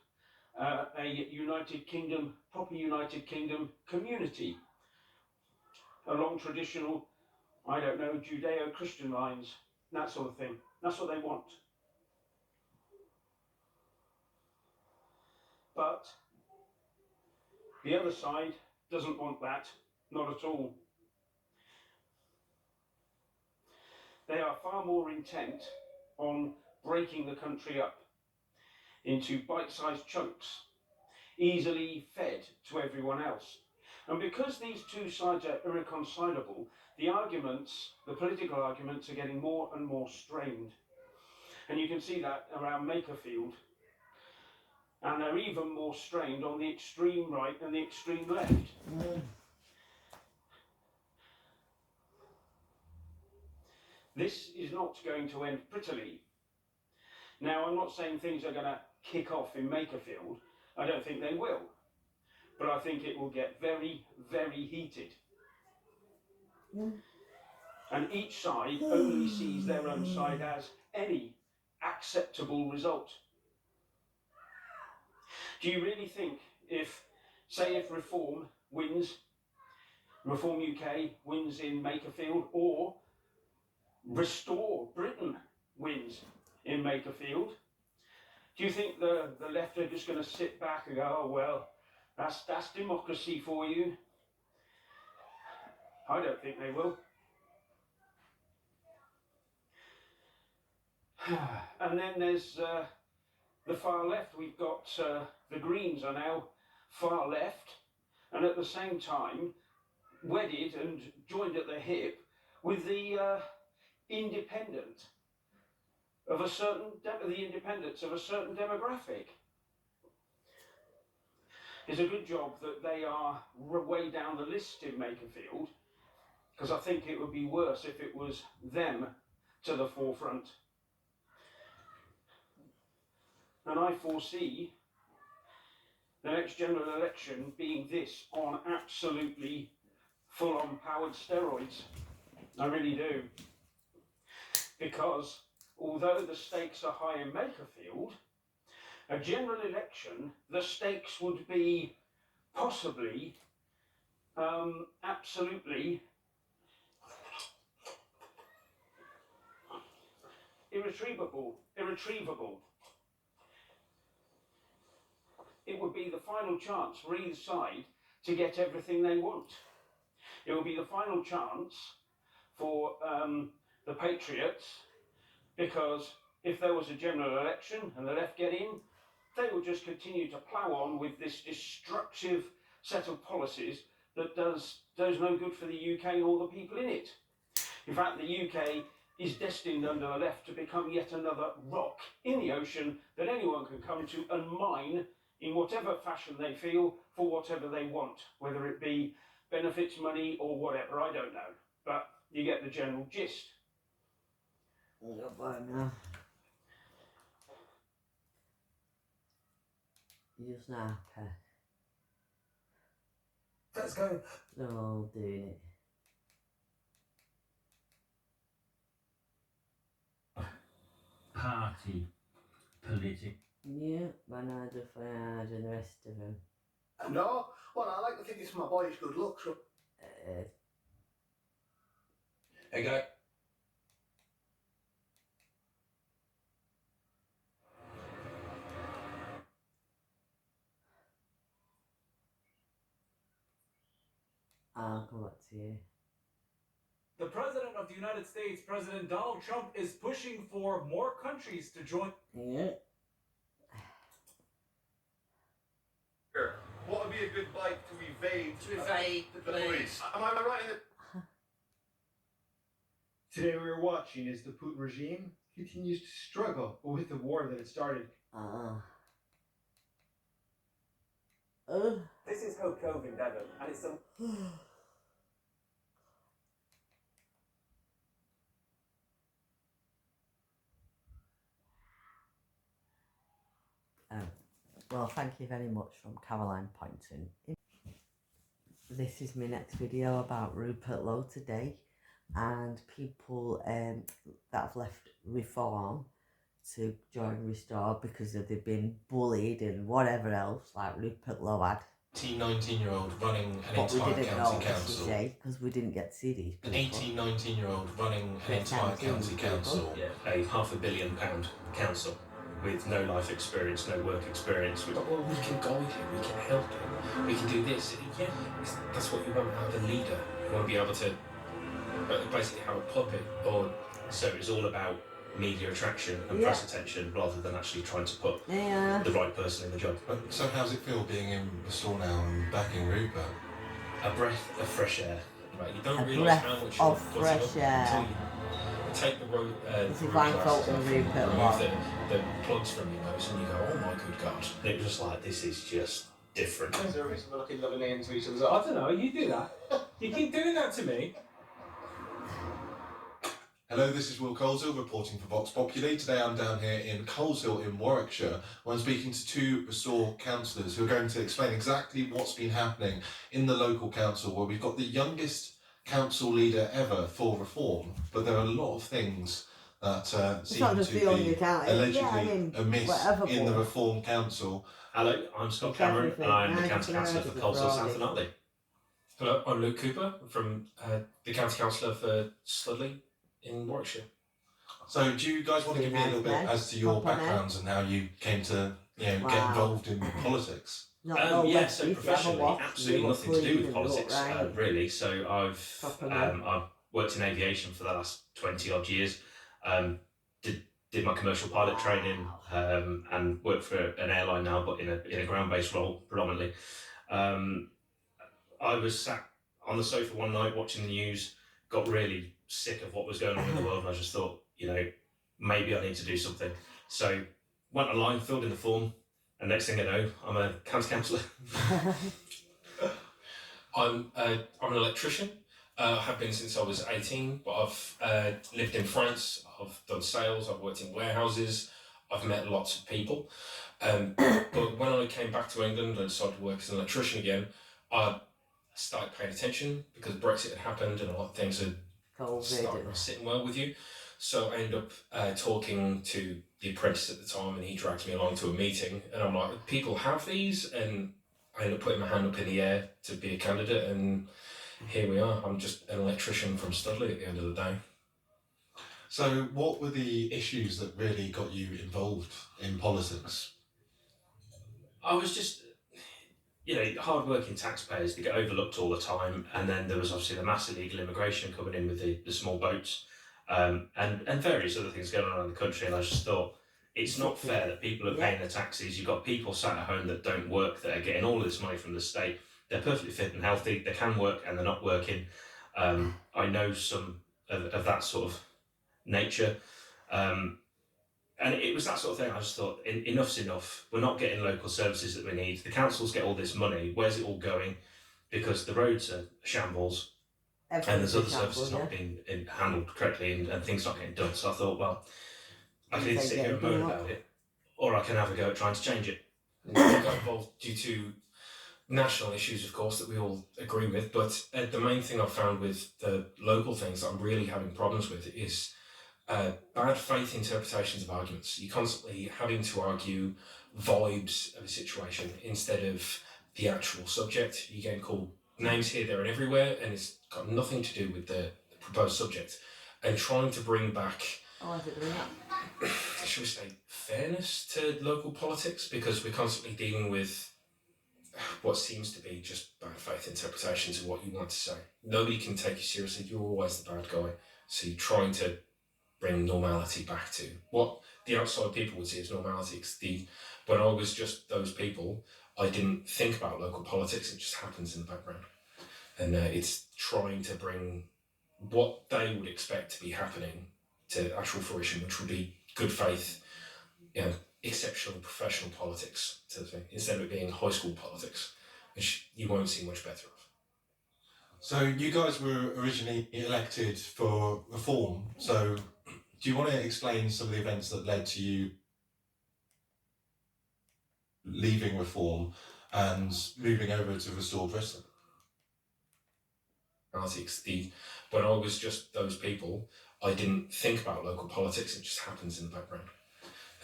a United Kingdom, proper United Kingdom community along traditional, I don't know, Judeo-Christian lines, that sort of thing. That's what they want. But the other side doesn't want that, not at all. They are far more intent on breaking the country up into bite-sized chunks, easily fed to everyone else. And because these two sides are irreconcilable, the arguments, the political arguments, are getting more and more strained. And you can see that around Makerfield. And they're even more strained on the extreme right and the extreme left. This is not going to end prettily. Now, I'm not saying things are going to kick off in Makerfield. I don't think they will. But I think it will get very, very heated. And each side only sees their own side as any acceptable result. Do you really think if, say, if Reform wins, Reform UK wins in Makerfield, or Restore Britain wins in Makerfield. Do you think the left are just going to sit back and go, oh, well, that's democracy for you? I don't think they will. And then there's the far left. We've got the Greens are now far left, and at the same time wedded and joined at the hip with the independent of a certain the independents of a certain demographic. It's a good job that they are way down the list in Makerfield, because I think it would be worse if it was them to the forefront. And I foresee the next general election being this on absolutely full-on powered steroids. I really do. Because although the stakes are high in Makerfield, a general election, the stakes would be possibly absolutely irretrievable. It would be the final chance for either side to get everything they want. It will be the final chance for the Patriots, because if there was a general election and the left get in, they will just continue to plough on with this destructive set of policies that does no good for the UK and all the people in it. In fact, the UK is destined under the left to become yet another rock in the ocean that anyone can come to and mine in whatever fashion they feel for whatever they want, whether it be benefits, money, or whatever, I don't know. But you get the general gist. You're just not happy. Let's go. They're all doing it. Party, politics. Yeah, Bernardo Fayard and the rest of them. No, well, I like to think it's my boyish good luck, so... Hey, guy. I'll come back to you. The President of the United States, President Donald Trump, is pushing for more countries to join. Yeah. What would be a good bike to evade the police? Am I right in it? Today we were watching as the Putin regime continues to struggle with the war that it started. This is Hope Cove in Devon, and it's some... Well, thank you very much from Caroline Poynton. This is my next video about Rupert Low today, and people that have left Reform to join Restore because they've been bullied and whatever else, like Rupert Low had. 19-year-old running an entire county council. Because we didn't get to see these people. An 19-year-old running an entire county council. Yeah, a £500 million council with no life experience, no work experience. But well, we can guide him, we can help him, we can do this. Yeah, that's what you won't have, a leader. You won't be able to basically have a puppet, or so it's all about media attraction and press attention rather than actually trying to put the right person in the job. So how's it feel being in Restore now and backing Rupert? A breath of fresh air. Right? You don't A realise breath how much of you're fresh air. until you take the road. This is Van Fulton Rupert remove the plugs from your nose and you go, oh my good God. And it was just like, this is just different. Is there a reason we're looking lovingly into each other's eyes? I don't know, you do that. You keep doing that to me. Hello, this is Will Coleshill reporting for Vox Populi. Today I'm down here in Coleshill in Warwickshire, where I'm speaking to two Restore councillors who are going to explain exactly what's been happening in the local council, where we've got the youngest council leader ever for Reform, but there are a lot of things that seem to be allegedly amiss in the Reform Council. Hello, I'm Scott Cameron, I'm the County Councillor for Coleshill South and Otley. Hello, I'm Luke Cooper from the County Councillor for Studley in Warwickshire. So do you guys want to give me a little bit as to your backgrounds and how you came to get involved in politics? Yeah, so professionally, absolutely nothing to do with politics, really. So I've worked in aviation for the last 20 odd years. Did my commercial pilot training and work for an airline now, but in a ground-based role predominantly. I was sat on the sofa one night watching the news, got really sick of what was going on in the world, and I just thought, maybe I need to do something. So went online, filled in the form, and next thing I know, I'm a county councillor. I'm an electrician. I have been since I was 18, but I've lived in France, I've done sales, I've worked in warehouses, I've met lots of people. But when I came back to England and decided to work as an electrician again, I started paying attention because Brexit had happened and a lot of things had started not sitting well with you. So I ended up talking to the apprentice at the time, and he dragged me along to a meeting, and I'm like, people have these? And I ended up putting my hand up in the air to be a candidate, and here we are. I'm just an electrician from Studley at the end of the day. So what were the issues that really got you involved in politics? I was just, hard-working taxpayers, they get overlooked all the time, and then there was obviously the mass illegal immigration coming in with the small boats, and various other things going on around the country, and I just thought, it's not fair that people are paying their taxes. You've got people sat at home that don't work, that are getting all of this money from the state. They're perfectly fit and healthy, they can work, and they're not working. I know some of that sort of nature, and it was that sort of thing. I just thought, enough's enough. We're not getting local services that we need. The councils get all this money. Where's it all going? Because the roads are shambles, and there's other services not being handled correctly, and things not getting done. So I thought, well, I can either sit here and moan about it, or I can have a go at trying to change it. I got involved due to national issues, of course, that we all agree with, but the main thing I've found with the local things that I'm really having problems with is bad faith interpretations of arguments. You're constantly having to argue vibes of a situation instead of the actual subject. You're getting called names here, there and everywhere, and it's got nothing to do with the proposed subject. And trying to bring back, shall we say, fairness to local politics, because we're constantly dealing with what seems to be just bad faith interpretations of what you want to say. Nobody can take you seriously. You're always the bad guy. So you're trying to bring normality back to what the outside people would see as normality. When I was just those people, I didn't think about local politics. It just happens in the background. And it's trying to bring what they would expect to be happening to actual fruition, which would be good faith, exceptional professional politics, instead of it being high school politics, which you won't see much better of. So you guys were originally elected for reform. So do you want to explain some of the events that led to you leaving reform and moving over to Restore Britain? When I was just those people, I didn't think about local politics. It just happens in the background.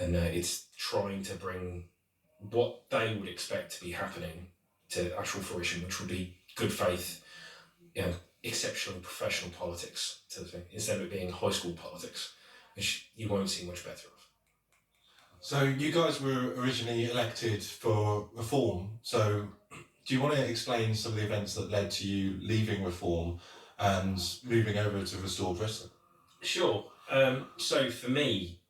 And it's trying to bring what they would expect to be happening to actual fruition, which would be good faith, exceptional professional politics, instead of it being high school politics, which you won't see much better of. So you guys were originally elected for reform. So do you want to explain some of the events that led to you leaving reform and moving over to Restore Britain? Sure. So for me,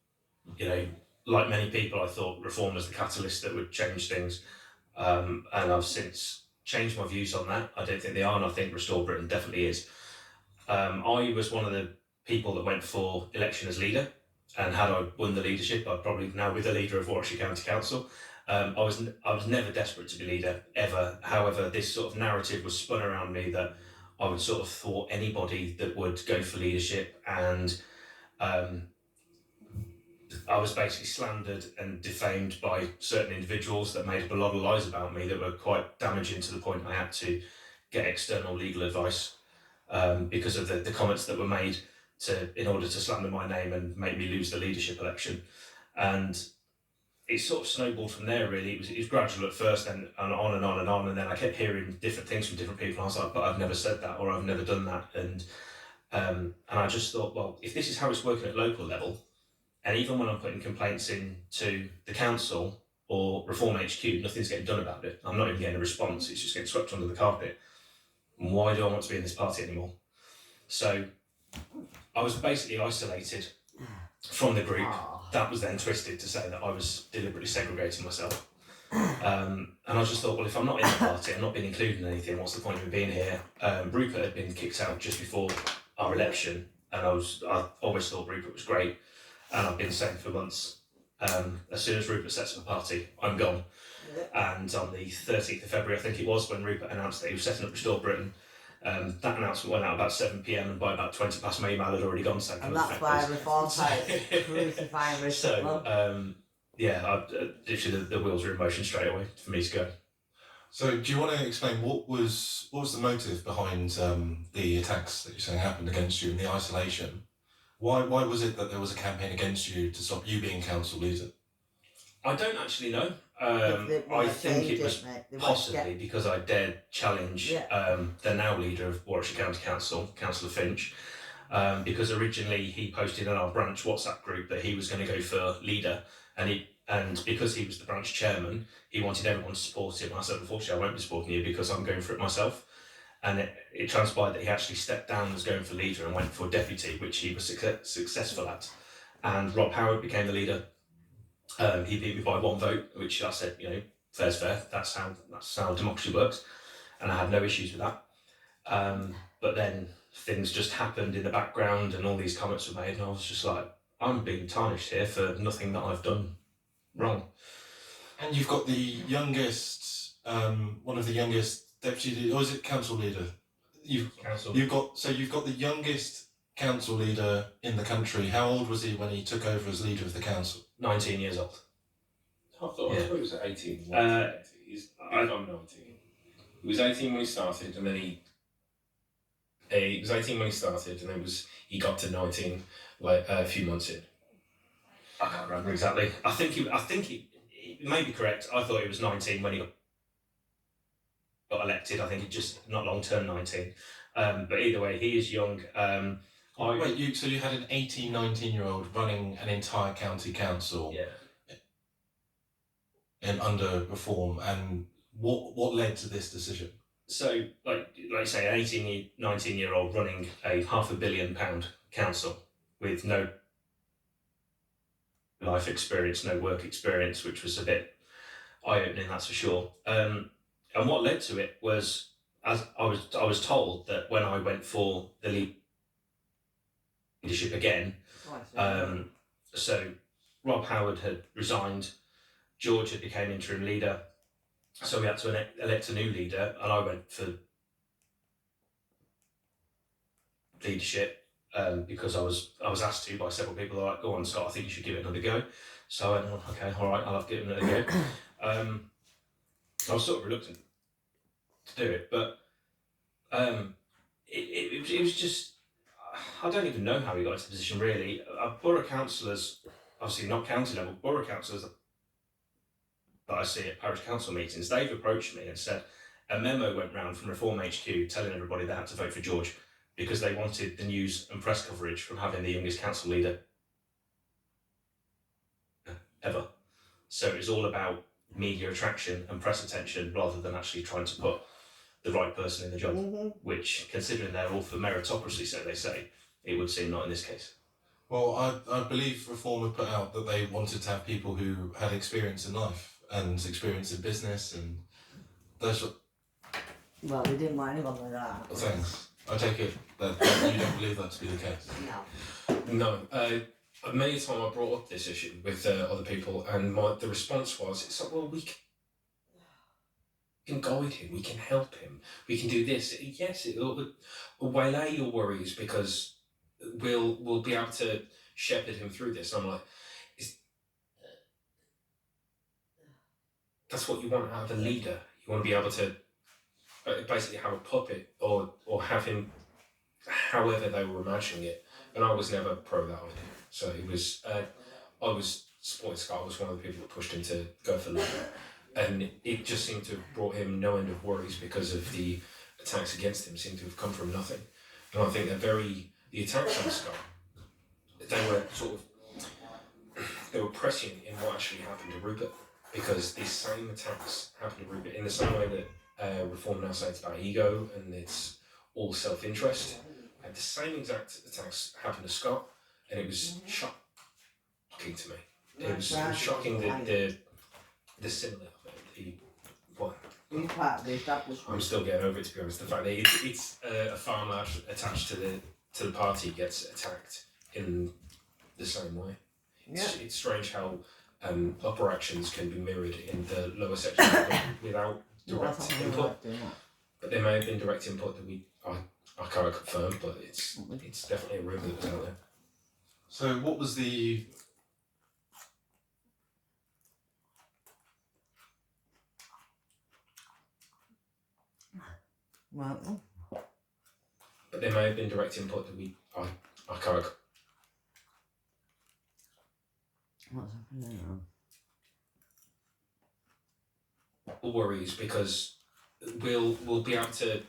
like many people, I thought reform was the catalyst that would change things. And I've since changed my views on that. I don't think they are, and I think Restore Britain definitely is. I was one of the people that went for election as leader, and had I won the leadership, I'd probably now be the leader of Warwickshire County Council. I was never desperate to be leader, ever. However, this sort of narrative was spun around me that I would sort of thwart anybody that would go for leadership, and I was basically slandered and defamed by certain individuals that made up a lot of lies about me that were quite damaging, to the point I had to get external legal advice because of the comments that were made in order to slander my name and make me lose the leadership election. And it sort of snowballed from there, really. It was gradual at first, and on and on and on, and then I kept hearing different things from different people, and I was like, but I've never said that, or I've never done that, and I just thought, well, if this is how it's working at local level, and even when I'm putting complaints in to the council or Reform HQ, nothing's getting done about it. I'm not even getting a response. It's just getting swept under the carpet. And why do I want to be in this party anymore? So I was basically isolated from the group. That was then twisted to say that I was deliberately segregating myself. And I just thought, well, if I'm not in the party, I'm not being included in anything, what's the point of me being here? Rupert had been kicked out just before our election, and I always thought Rupert was great, and I've been saying for months, as soon as Rupert sets up a party, I'm gone. And on the 13th of February, I think it was, when Rupert announced that he was setting up Restore Britain, that announcement went out about 7 p.m, and by about 20 past my email had already gone. And that's why Reform started crucifying Rupert. So, yeah, literally the wheels were in motion straight away for me to go. So, do you want to explain what was the motive behind the attacks that you're saying happened against you and the isolation? Why was it that there was a campaign against you to stop you being council leader? I don't actually know. I think it was possibly because I dared challenge the now leader of Warwickshire County Council, Councillor Finch, because originally he posted in our branch WhatsApp group that he was going to go for leader, and because he was the branch chairman, he wanted everyone to support him. I said, unfortunately, I won't be supporting you because I'm going for it myself. And it transpired that he actually stepped down as going for leader and went for deputy, which he was successful at. And Rob Howard became the leader. He beat me by 1 vote, which I said, fair's fair. That's how democracy works, and I had no issues with that. But then things just happened in the background, and all these comments were made, and I was just like, I'm being tarnished here for nothing that I've done wrong. And you've got the youngest, one of the youngest deputy, or is it council leader? You've got the youngest council leader in the country. How old was he when he took over as leader of the council? 19 years old. I thought he was 18. He's I'm 19. He was 18 when he started, and then he was 18 when he started, and then he got to 19 like a few months in. I can't remember exactly. I think he may be correct. I thought he was 19 when he got elected. I think he just not long turned 19. But either way, he is young. So you had an 18, 19-year-old running an entire county council and under Reform, and what led to this decision? So, like you say, an 18, 19-year-old running a £500 million council with no life experience, no work experience, which was a bit eye-opening, that's for sure. And what led to it was, as I was told that when I went for the leadership again, so Rob Howard had resigned, George had became interim leader, so we had to elect a new leader, and I went for leadership because I was asked to by several people. Like, go on, Scott, I think you should give it another go. So I went, okay, all right, I'll have to give it another go. I was sort of reluctant to do it, but it was just, I don't even know how we got into the position, really. Borough councillors, obviously not county level, borough councillors that I see at parish council meetings, they've approached me and said a memo went round from Reform HQ telling everybody they had to vote for George because they wanted the news and press coverage from having the youngest council leader ever. So it was all about media attraction and press attention rather than actually trying to put the right person in the job, which, considering they're all for meritocracy, so they say, it would seem not in this case. Well, I believe Reform had put out that they wanted to have people who had experience in life and experience in business, and those. Well, they didn't want anyone like that. Thanks. I take it that you don't believe that to be the case. No. No. Many a time I brought up this issue with other people, and the response was, it's like, well, we can guide him, we can help him, we can do this. Yes, it'll waylay your worries because we'll be able to shepherd him through this. And I'm like, that's what you want out of a leader. You want to be able to basically have a puppet or have him however they were imagining it. And I was never pro that idea. So it was, I was supporting point, Scott was one of the people that pushed him to go for Labour. And it just seemed to have brought him no end of worries because of the attacks against him seem to have come from nothing. And I think the attacks on Scott, they were prescient in what actually happened to Rupert, because these same attacks happened to Rupert in the same way that Reform now says it's about ego and it's all self-interest. And the same exact attacks happened to Scott, and it was shocking to me. It was shocking that the similar I'm still getting over it, to be honest. The fact that it's a farmer attached to the party gets attacked in the same way. It's strange how upper actions can be mirrored in the lower section without direct input. But there may have been direct input that I can't confirm, but it's definitely a rumour that was out there. So what was the... Well, but there may have been direct input that I can't. What's happening now? Worries because we'll be able to